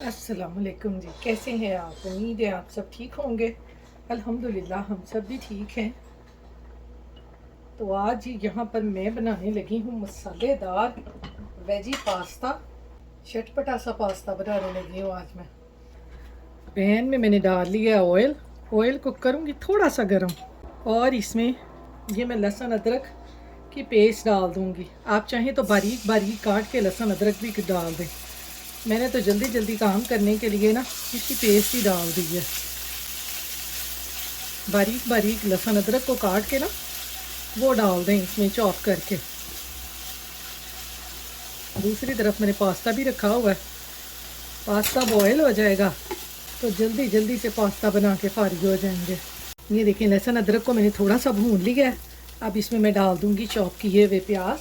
अस्सलाम वालेकुम जी। कैसे हैं आप? उम्मीद है आप सब ठीक होंगे। अल्हम्दुलिल्लाह हम सब भी ठीक हैं। तो आज यहाँ पर मैं बनाने लगी हूँ मसालेदार वेजी पास्ता। चटपटा सा पास्ता बनाने लगी हूँ आज मैं। पैन में मैंने डाल लिया ऑयल। ऑयल को करूँगी थोड़ा सा गर्म और इसमें ये मैं लहसुन अदरक की पेस्ट डाल दूँगी। आप चाहें तो बारीक बारीक काट के लहसुन अदरक भी डाल दें। मैंने तो जल्दी जल्दी काम करने के लिए ना इसकी पेस्ट ही डाल दी है। बारीक बारीक लहसुन अदरक को काट के ना वो डाल दें इसमें चॉप करके। दूसरी तरफ मैंने पास्ता भी रखा हुआ है। पास्ता बॉयल हो जाएगा तो जल्दी जल्दी से पास्ता बना के फारिग हो जाएंगे। ये देखिए लहसुन अदरक को मैंने थोड़ा सा भून लिया है। अब इसमें मैं डाल दूँगी चॉप किए हुए प्याज,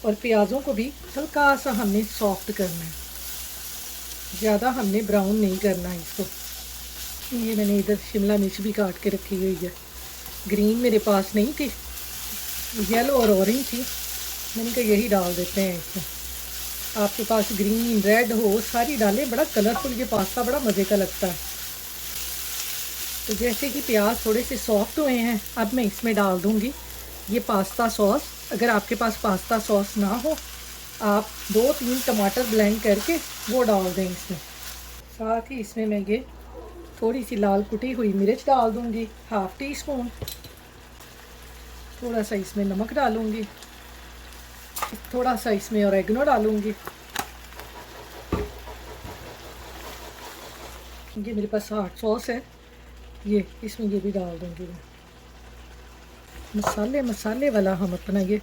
और प्याज़ों को भी हल्का सा हमने सॉफ्ट करना है, ज़्यादा हमने ब्राउन नहीं करना है इसको। ये मैंने इधर शिमला मिर्च भी काट के रखी हुई है। ग्रीन मेरे पास नहीं थी, येलो और ऑरेंज थी, मैंने कहा यही डाल देते हैं इसमें। आपके पास ग्रीन रेड हो सारी डालें, बड़ा कलरफुल ये पास्ता बड़ा मज़े का लगता है। तो जैसे कि प्याज थोड़े से सॉफ्ट हुए हैं, अब मैं इसमें डाल दूँगी ये पास्ता सॉस। अगर आपके पास पास्ता सॉस ना हो, आप 2-3 टमाटर ब्लेंड करके वो डाल दें इसमें। साथ ही इसमें मैं ये थोड़ी सी लाल कुटी हुई मिर्च डाल दूँगी, हाफ़ टी स्पून। थोड़ा सा इसमें नमक डालूँगी, थोड़ा सा इसमें ऑरेगनो डालूँगी। ये मेरे पास हॉट सॉस है, ये इसमें ये भी डाल दूँगी मैं। मसाले वाला हम अपना ये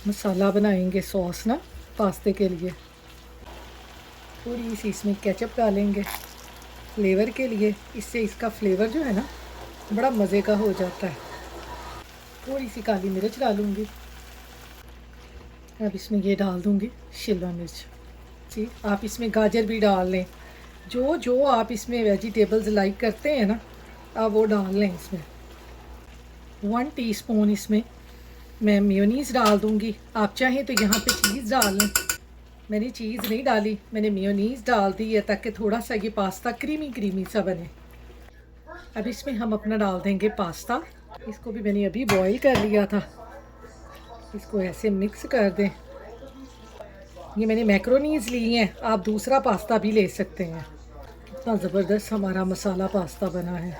मसाला बनाएंगे सॉस ना पास्ते के लिए। थोड़ी सी इसमें केचप डालेंगे फ्लेवर के लिए, इससे इसका फ्लेवर जो है ना बड़ा मज़े का हो जाता है। थोड़ी सी काली मिर्च डालूँगी। अब इसमें ये डाल दूँगी शिमला मिर्च। जी, आप इसमें गाजर भी डाल लें, जो जो आप इसमें वेजिटेबल्स लाइक करते हैं ना, आप वो डाल लें इसमें। 1 टीस्पून इसमें मैं मेयोनीज़ डाल दूँगी। आप चाहें तो यहाँ पे चीज़ डाल लें, मैंने चीज़ नहीं डाली, मैंने मेयोनीज़ डाल दी है ताकि थोड़ा सा ये पास्ता क्रीमी क्रीमी सा बने। अब इसमें हम अपना डाल देंगे पास्ता। इसको भी मैंने अभी बॉईल कर लिया था, इसको ऐसे मिक्स कर दें। ये मैंने मैक्रोनीज़ ली हैं, आप दूसरा पास्ता भी ले सकते हैं। कितना ज़बरदस्त हमारा मसाला पास्ता बना है।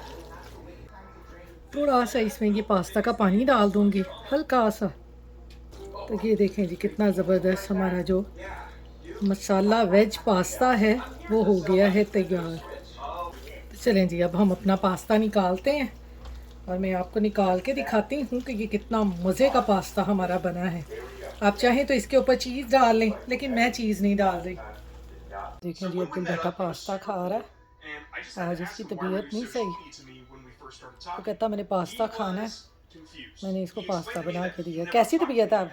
थोड़ा सा इसमें ये पास्ता का पानी डाल दूँगी, हल्का सा। तो ये देखें जी कितना ज़बरदस्त हमारा जो मसाला वेज पास्ता है वो हो गया है तैयार। तो चलें जी, अब हम अपना पास्ता निकालते हैं और मैं आपको निकाल के दिखाती हूँ कि ये कितना मज़े का पास्ता हमारा बना है। आप चाहें तो इसके ऊपर चीज़ डाल लें, लेकिन मैं चीज़ नहीं डाल रही। देखें जी अब्दुल बेटा पास्ता खा रहा है, आज इसकी तबीयत नहीं सही, तो कहता मैंने पास्ता खाना है। मैंने इसको पास्ता बना के दिया। कैसी तबीयत है अब?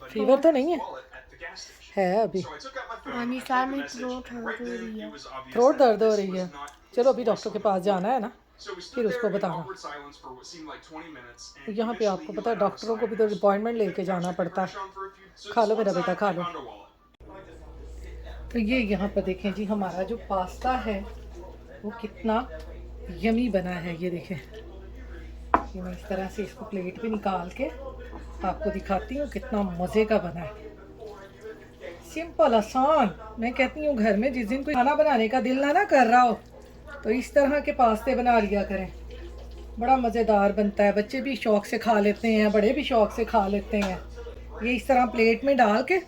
फीवर तो नहीं है अभी? पानी सार में थ्रोट हर्ट हो रही है। थ्रोट दर्द हो रही है? चलो अभी डॉक्टर के पास जाना है ना, फिर उसको बताना। तो यहाँ पे आपको पता है डॉक्टरों को भी तो अपॉइंटमेंट लेके जाना पड़ता है। खा लो मेरा बेटा, खा लो। तो ये यहाँ पर देखें जी हमारा जो पास्ता है वो कितना यमी बना है। ये देखें, ये मैं इस तरह से इसको प्लेट पे निकाल के आपको दिखाती हूँ कितना मज़े का बना है। सिंपल आसान। मैं कहती हूँ घर में जिस दिन कोई खाना बनाने का दिल ना कर रहा हो तो इस तरह के पास्ते बना लिया करें, बड़ा मज़ेदार बनता है। बच्चे भी शौक़ से खा लेते हैं, बड़े भी शौक़ से खा लेते हैं। ये इस तरह प्लेट में डाल के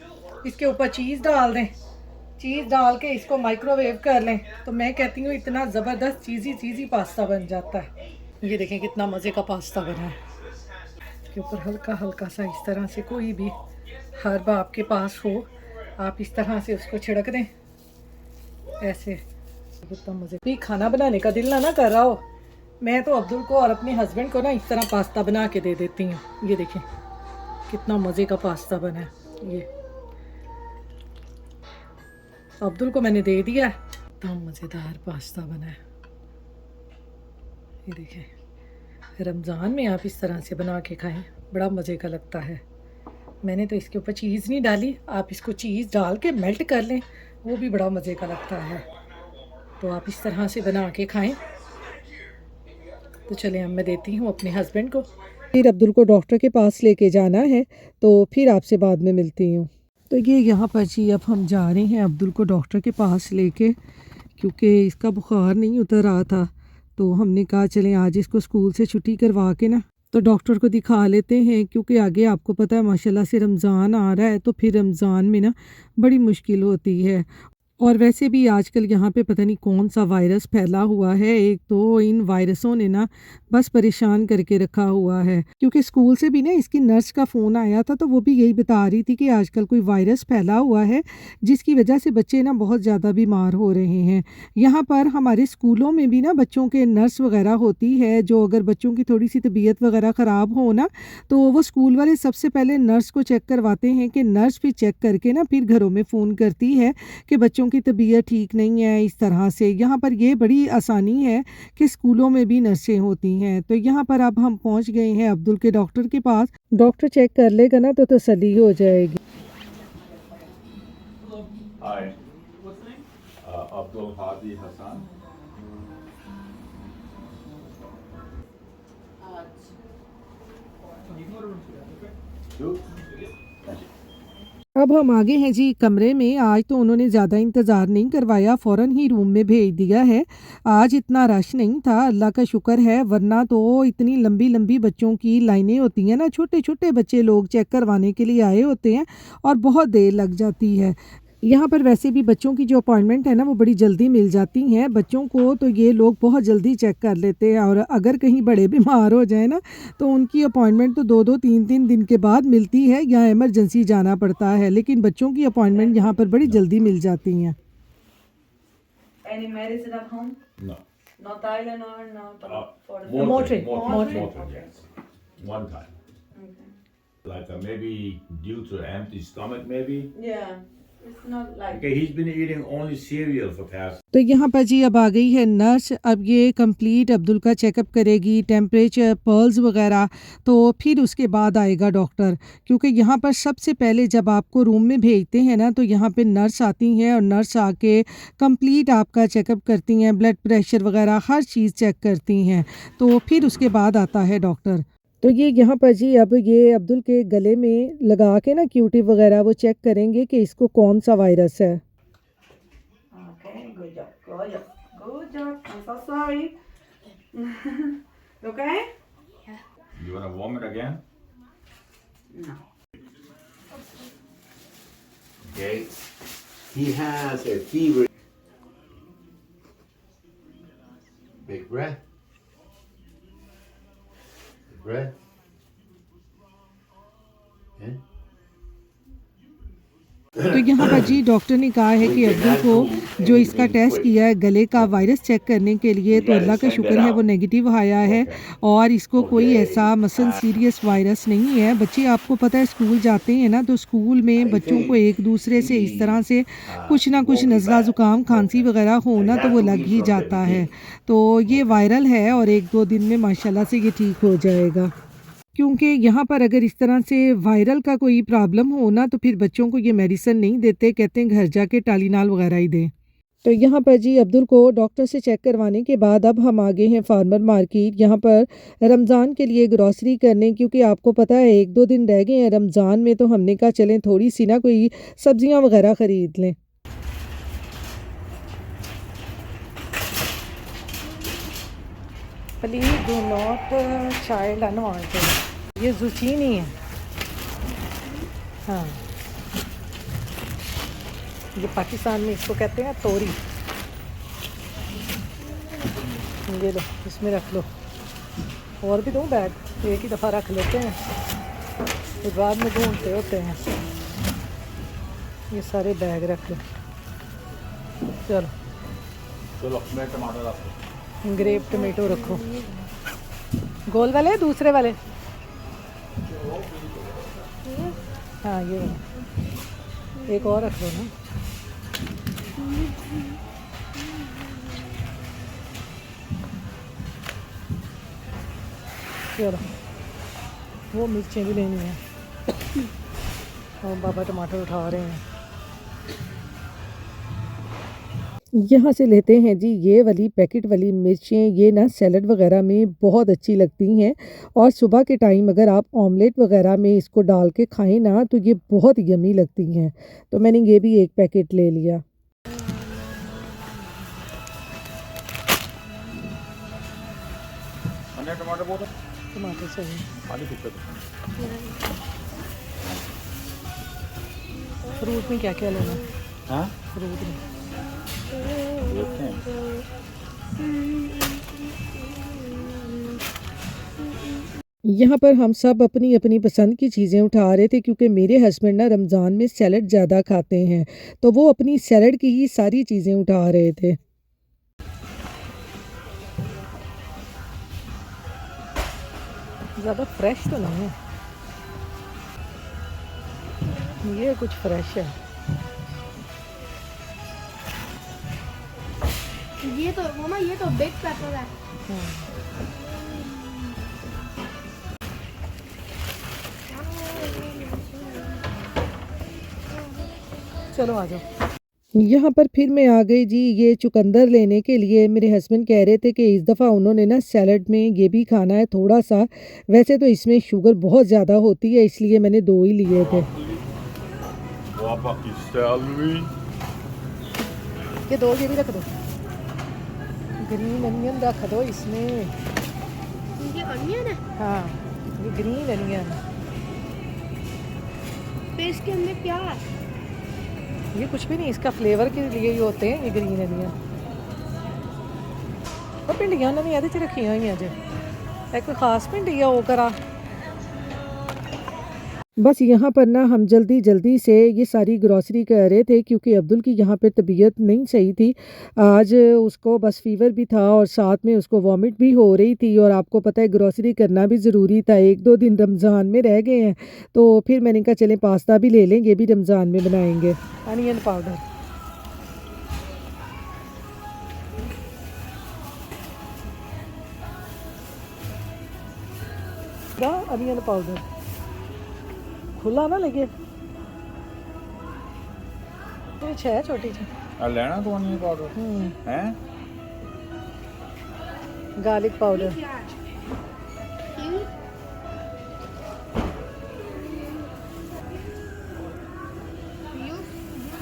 इसके ऊपर चीज़ डाल दें, चीज़ डाल के इसको माइक्रोवेव कर लें, तो मैं कहती हूँ इतना ज़बरदस्त चीज़ी पास्ता बन जाता है। ये देखें कितना मज़े का पास्ता बना है। इसके ऊपर हल्का हल्का सा इस तरह से कोई भी हर्ब आपके पास हो, आप इस तरह से उसको छिड़क दें ऐसे। कितना मज़े भी खाना बनाने का दिल ना कर रहा हो, मैं तो अब्दुल को और अपने हस्बैंड को ना इस तरह पास्ता बना के दे देती हूँ। ये देखें कितना मज़े का पास्ता बना है। ये अब्दुल को मैंने दे दिया, इतना मज़ेदार पास्ता बना है। ये देखें, रमज़ान में आप इस तरह से बना के खाएं, बड़ा मज़े का लगता है। मैंने तो इसके ऊपर चीज़ नहीं डाली, आप इसको चीज़ डाल के मेल्ट कर लें वो भी बड़ा मज़े का लगता है। तो आप इस तरह से बना के खाएं। तो चलें, अब मैं देती हूँ अपने हस्बैंड को। फिर अब्दुल को डॉक्टर के पास लेके जाना है, तो फिर आपसे बाद में मिलती हूँ। तो ये यहाँ पर जी अब हम जा रहे हैं अब्दुल को डॉक्टर के पास लेके, क्योंकि इसका बुखार नहीं उतर रहा था। तो हमने कहा चलें आज इसको स्कूल से छुट्टी करवा के ना तो डॉक्टर को दिखा लेते हैं, क्योंकि आगे आपको पता है माशाल्लाह से रमज़ान आ रहा है, तो फिर रमज़ान में ना बड़ी मुश्किल होती है। और वैसे भी आजकल यहाँ पे पता नहीं कौन सा वायरस फैला हुआ है। एक तो इन वायरसों ने ना बस परेशान करके रखा हुआ है, क्योंकि स्कूल से भी ना इसकी नर्स का फ़ोन आया था, तो वो भी यही बता रही थी कि आजकल कोई वायरस फैला हुआ है जिसकी वजह से बच्चे ना बहुत ज़्यादा बीमार हो रहे हैं। यहाँ पर हमारे स्कूलों में भी ना बच्चों के नर्स वगैरह होती है, जो अगर बच्चों की थोड़ी सी तबीयत वगैरह ख़राब हो ना, तो वो स्कूल वाले सबसे पहले नर्स को चेक करवाते हैं, कि नर्स फिर चेक करके ना फिर घरों में फ़ोन करती है कि बच्चों की तबीयत ठीक नहीं है। इस तरह से यहाँ पर ये बड़ी आसानी है कि स्कूलों में भी नर्सें होती हैं। तो यहाँ पर अब हम पहुँच गए हैं अब्दुल के डॉक्टर के पास। डॉक्टर चेक कर लेगा ना तो तसल्ली हो जाएगी। Hi, Abdul Hadi Hassan. Two. अब हम आगे हैं जी कमरे में। आज तो उन्होंने ज़्यादा इंतज़ार नहीं करवाया, फ़ौरन ही रूम में भेज दिया है। आज इतना रश नहीं था, अल्लाह का शुक्र है, वरना तो इतनी लंबी लंबी बच्चों की लाइनें होती हैं ना। छोटे छोटे बच्चे लोग चेक करवाने के लिए आए होते हैं और बहुत देर लग जाती है। यहाँ पर वैसे भी बच्चों की जो अपॉइंटमेंट है ना वो बड़ी जल्दी मिल जाती हैं बच्चों को, तो ये लोग बहुत जल्दी चेक कर लेते हैं। और अगर कहीं बड़े बीमार हो जाए ना तो उनकी अपॉइंटमेंट तो 2-2 3-3 दिन के बाद मिलती है, या इमरजेंसी जाना पड़ता है। लेकिन बच्चों की अपॉइंटमेंट यहाँ पर बड़ी जल्दी मिल जाती हैं। Any medicine at home? No. No Tylenol, no for the Motrin. Motrin. Yes. One time. Okay. Like maybe due to empty stomach, maybe. Yeah, it's not like. Okay, he's been eating only cereal for past. तो यहाँ पर जी अब आ गई है nurse. अब ये complete Abdul का checkup करेगी, टेम्परेचर, पल्स वगैरह, तो फिर उसके बाद आएगा डॉक्टर। क्योंकि यहाँ पर सबसे पहले जब आपको रूम में भेजते हैं ना तो यहाँ पे नर्स आती हैं और नर्स आके कंप्लीट आपका चेकअप करती हैं, ब्लड प्रेशर वगैरह हर चीज़ चेक करती हैं, तो फिर उसके बाद आता है डॉक्टर। तो ये यहाँ पर जी अब ये अब्दुल के गले में लगा के ना क्यूटी वगैरह वो चेक करेंगे कि इसको कौन सा वायरस है। Okay, good job, good job, good job. I'm so sorry. You okay? You wanna warm it again? No. Okay. He has a fever. Big breath. Big breath. Okay. तो यहाँ पर जी डॉक्टर ने कहा है कि अब्दुल को जो इसका टेस्ट किया है गले का वायरस चेक करने के लिए, तो अल्लाह का शुक्र है वो नेगेटिव आया है और इसको कोई ऐसा मसल सीरियस वायरस नहीं है। बच्चे आपको पता है स्कूल जाते हैं ना, तो स्कूल में बच्चों को एक दूसरे से इस तरह से कुछ ना कुछ नज़ला ज़ुकाम खांसी वगैरह होना तो वो लग ही जाता है। तो ये वायरल है और 1-2 दिन में माशाल्लाह से ये ठीक हो जाएगा। क्योंकि यहाँ पर अगर इस तरह से वायरल का कोई प्रॉब्लम हो ना तो फिर बच्चों को ये मेडिसिन नहीं देते, कहते हैं घर जाके टालिनाल वगैरह ही दें। तो यहाँ पर जी अब्दुल को डॉक्टर से चेक करवाने के बाद अब हम आगे हैं फार्मर मार्केट, यहाँ पर रमज़ान के लिए ग्रॉसरी करने, क्योंकि आपको पता है 1-2 दिन रह गए हैं रमज़ान में, तो हमने कहा चलें थोड़ी सी ना कोई सब्जियाँ वगैरह ख़रीद लें। Please do not child unwanted. ये जुचीनी है, हाँ ये पाकिस्तान में इसको कहते हैं तोरी। ये लो इसमें रख लो, और भी दूँ बैग, एक ही दफ़ा रख लेते हैं फिर बाद में ढूंढते होते हैं। ये सारे बैग रख लो। चलो चलो मैं टमाटर आपको। ग्रेप टमेटो रखो, गोल वाले दूसरे वाले, हाँ ये वाला। एक और रख लो ना। चलो वो मिर्चें भी लेनी है और बाबा टमाटर उठा रहे हैं। यहाँ से लेते हैं जी ये वाली पैकेट वाली मिर्चें, ये ना सैलड वगैरह में बहुत अच्छी लगती हैं और सुबह के टाइम अगर आप ऑमलेट वगैरह में इसको डाल के खाएं ना तो ये बहुत यमी लगती हैं। तो मैंने ये भी एक पैकेट ले लिया। टमाटर चाहिए। फ्रूट में क्या क्या लेना है? हाँ फ्रूट में देखते हैं। यहाँ पर हम सब अपनी अपनी पसंद की चीज़ें उठा रहे थे क्योंकि मेरे हस्बैंड ना रमज़ान में सैलड ज़्यादा खाते हैं, तो वो अपनी सैलड की ही सारी चीज़ें उठा रहे थे। ज़्यादा फ्रेश तो नहीं है, ये कुछ फ्रेश है। ये तो मामा ये तो बिग पेपर है। चलो आ जाओ। यहाँ पर फिर मैं आ गई जी ये चुकंदर लेने के लिए। मेरे हस्बैंड कह रहे थे कि इस दफ़ा उन्होंने ना सैलड में ये भी खाना है थोड़ा सा। वैसे तो इसमें शुगर बहुत ज़्यादा होती है इसलिए मैंने 2 ही लिए थे। ये 2 ये भी रख दो, ग्रीन अनियन रख दो इसमें। ये अनियन है, हाँ ये ग्रीन अनियन। फिर इसके अंदर क्या है? ये कुछ भी नहीं, इसका फ्लेवर के लिए ही होते हैं ये ग्रीन अनियन। और भिंडियां उन्होंने ਇਹਦੇ 'ਚ ਰੱਖੀਆਂ ਹੋਈਆਂ ਜੇ ਇਹ कोई खास भिंडी है वो करा। बस यहाँ पर ना हम जल्दी जल्दी से ये सारी ग्रॉसरी कर रहे थे क्योंकि अब्दुल की यहाँ पे तबीयत नहीं सही थी। आज उसको बस फीवर भी था और साथ में उसको वॉमिट भी हो रही थी और आपको पता है ग्रॉसरी करना भी ज़रूरी था। 1-2 दिन रमज़ान में रह गए हैं तो फिर मैंने कहा चलें पास्ता भी ले लें, ये भी रमज़ान में बनाएंगे। अनियन पाउडर, अनियन पाउडर खुला ना लगे, कुछ है छोटी सी। लेना तो नहीं पाउडर हैं? Garlic powder, You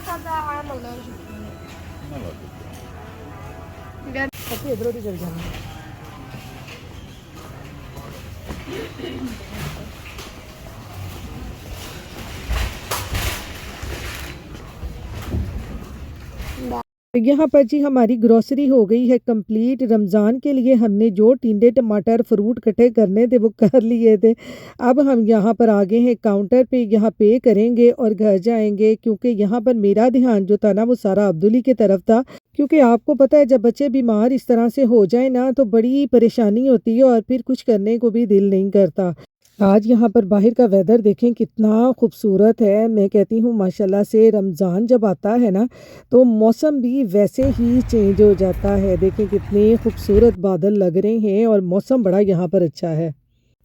said that I'm allergic to it. अच्छा इधर उधर चल जाना। यहाँ पर जी हमारी ग्रोसरी हो गई है कंप्लीट। रमज़ान के लिए हमने जो टिंडे टमाटर फ्रूट कटे करने थे वो कर लिए थे। अब हम यहाँ पर आ गए हैं काउंटर पे, यहाँ पे करेंगे और घर जाएंगे क्योंकि यहाँ पर मेरा ध्यान जो था ना वो सारा अब्दुल की तरफ था। क्योंकि आपको पता है जब बच्चे बीमार इस तरह से हो जाए ना तो बड़ी परेशानी होती है और फिर कुछ करने को भी दिल नहीं करता। आज यहाँ पर बाहर का वेदर देखें कितना खूबसूरत है। मैं कहती हूँ माशाल्लाह से रमज़ान जब आता है ना तो मौसम भी वैसे ही चेंज हो जाता है। देखें कितने खूबसूरत बादल लग रहे हैं और मौसम बड़ा यहाँ पर अच्छा है।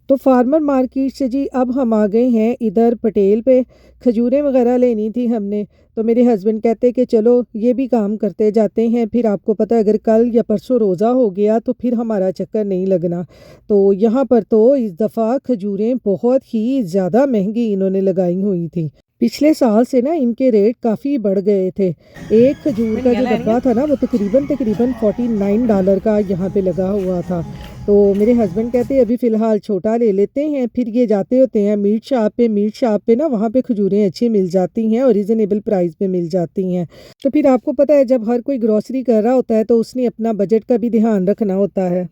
तो फार्मर मार्केट से जी अब हम आ गए हैं इधर पटेल पे। खजूरें वगैरह लेनी थी हमने, तो मेरे हस्बैंड कहते कि चलो ये भी काम करते जाते हैं। फिर आपको पता है अगर कल या परसों रोज़ा हो गया तो फिर हमारा चक्कर नहीं लगना। तो यहाँ पर तो इस दफ़ा खजूरें बहुत ही ज़्यादा महंगी इन्होंने लगाई हुई थी। पिछले साल से ना इनके रेट काफ़ी बढ़ गए थे। एक खजूर का जो डब्बा था ना वो तकरीबन $49 का यहाँ पे लगा हुआ था। तो मेरे हस्बैंड कहते हैं अभी फ़िलहाल छोटा ले लेते हैं, फिर ये जाते होते हैं मीट शॉप पे ना वहाँ पे खजूरें अच्छी मिल जाती हैं और रिजनेबल प्राइस पे मिल जाती हैं। तो फिर आपको पता है जब हर कोई ग्रॉसरी कर रहा होता है तो उसने अपना बजट का भी ध्यान रखना होता है।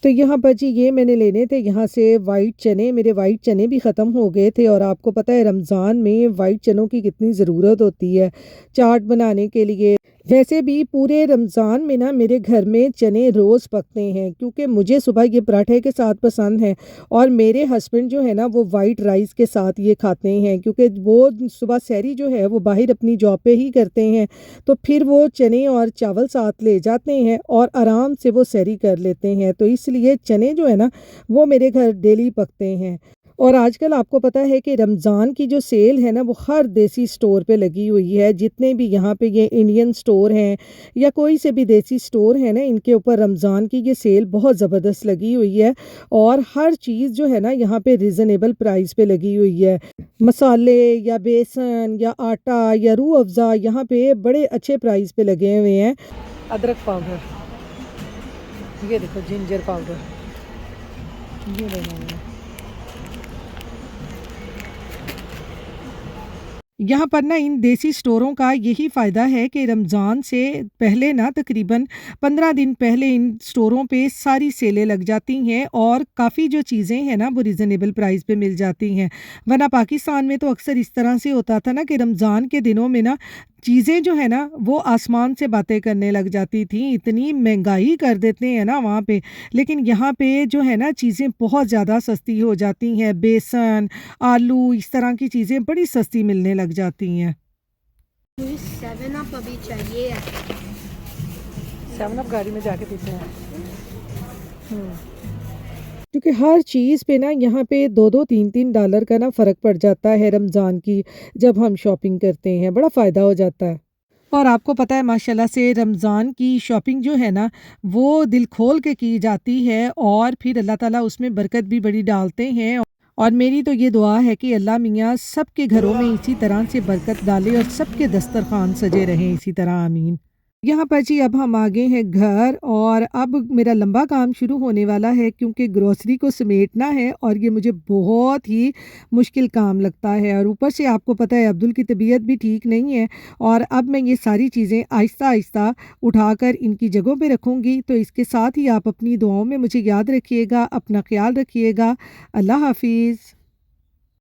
तो यहाँ पर जी ये मैंने लेने थे यहाँ से वाइट चने। मेरे वाइट चने भी ख़त्म हो गए थे और आपको पता है रमज़ान में वाइट चनों की कितनी ज़रूरत होती है चाट बनाने के लिए। वैसे भी पूरे रमज़ान में ना मेरे घर में चने रोज़ पकते हैं क्योंकि मुझे सुबह ये पराठे के साथ पसंद हैं और मेरे हस्बैंड जो है ना वो वाइट राइस के साथ ये खाते हैं क्योंकि वो सुबह सहरी जो है वो बाहर अपनी जॉब पे ही करते हैं। तो फिर वो चने और चावल साथ ले जाते हैं और आराम से वो सहरी कर लेते हैं। तो इसलिए चने जो है ना वो मेरे घर डेली पकते हैं। और आजकल आपको पता है कि रमज़ान की जो सेल है ना वो हर देसी स्टोर पे लगी हुई है। जितने भी यहाँ पे ये इंडियन स्टोर हैं या कोई से भी देसी स्टोर है ना, इनके ऊपर रमज़ान की ये सेल बहुत ज़बरदस्त लगी हुई है। और हर चीज़ जो है ना यहाँ पे रिजनेबल प्राइस पे लगी हुई है। मसाले या बेसन या आटा या रूह अफ़ज़ा यहाँ पे बड़े अच्छे प्राइस पे लगे हुए हैं। अदरक पाउडर, ये देखो जिंजर पाउडर, ये लेना है। यहाँ पर ना इन देसी स्टोरों का यही फ़ायदा है कि रमज़ान से पहले ना तकरीबन 15 दिन पहले इन स्टोरों पे सारी सेलें लग जाती हैं और काफ़ी जो चीज़ें हैं ना वो रिज़नेबल प्राइस पे मिल जाती हैं। वरना पाकिस्तान में तो अक्सर इस तरह से होता था ना कि रमज़ान के दिनों में ना चीज़ें जो है ना वो आसमान से बातें करने लग जाती थी। इतनी महंगाई कर देते हैं ना वहाँ पे, लेकिन यहाँ पे जो है ना चीज़ें बहुत ज़्यादा सस्ती हो जाती हैं। बेसन, आलू, इस तरह की चीज़ें बड़ी सस्ती मिलने लग जाती हैं। मुझे 7 अप अभी चाहिए है। 7 अप गाड़ी में जाके पीते हैं। क्योंकि हर चीज़ पे ना यहाँ पे 2-2 3-3 डॉलर का ना फ़र्क पड़ जाता है रमज़ान की जब हम शॉपिंग करते हैं, बड़ा फ़ायदा हो जाता है। और आपको पता है माशाल्लाह से रमज़ान की शॉपिंग जो है ना वो दिल खोल के की जाती है और फिर अल्लाह ताला उसमें बरकत भी बड़ी डालते हैं। और मेरी तो ये दुआ है कि अल्लाह मियाँ सबके घरों में इसी तरह से बरकत डाले और सबके दस्तरखान सजे रहें इसी तरह, आमीन। यहाँ पर जी अब हम आ गए हैं घर और अब मेरा लंबा काम शुरू होने वाला है क्योंकि ग्रोसरी को समेटना है और ये मुझे बहुत ही मुश्किल काम लगता है। और ऊपर से आपको पता है अब्दुल की तबीयत भी ठीक नहीं है और अब मैं ये सारी चीज़ें आहिस्ता आहिस्ता उठाकर इनकी जगहों पे रखूँगी। तो इसके साथ ही आप अपनी दुआओं में मुझे याद रखिएगा, अपना ख्याल रखिएगा। अल्लाह हाफिज़।